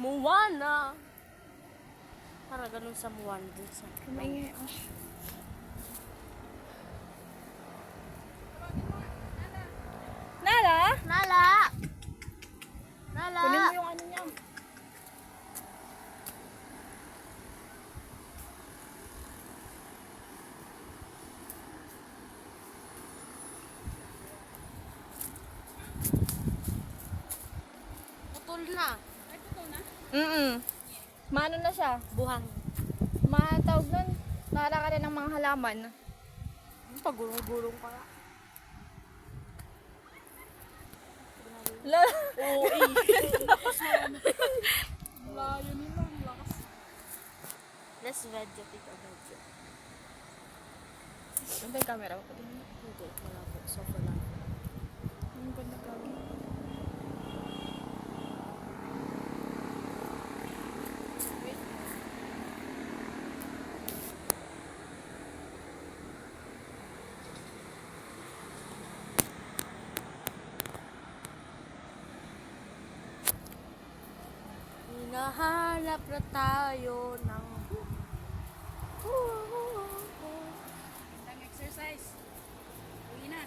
Moana. Para ganun sa Moana din sa. Kumaingay. Nala? Nala! Nala! Kunin mo yung ano niya. Putol na. Mano na siya. Buhang. Matawag nun. Nakala ka rin ng mga halaman. Pagulong-gulong ka. La. Oo, eh. Layo nila. Lakas. Let's video, take a video. Ganda yung camera mo. Hindi, malabo. Sofa lang. Ang ganda camera. Hinahanap na tayo ng Exercise. Uwi na.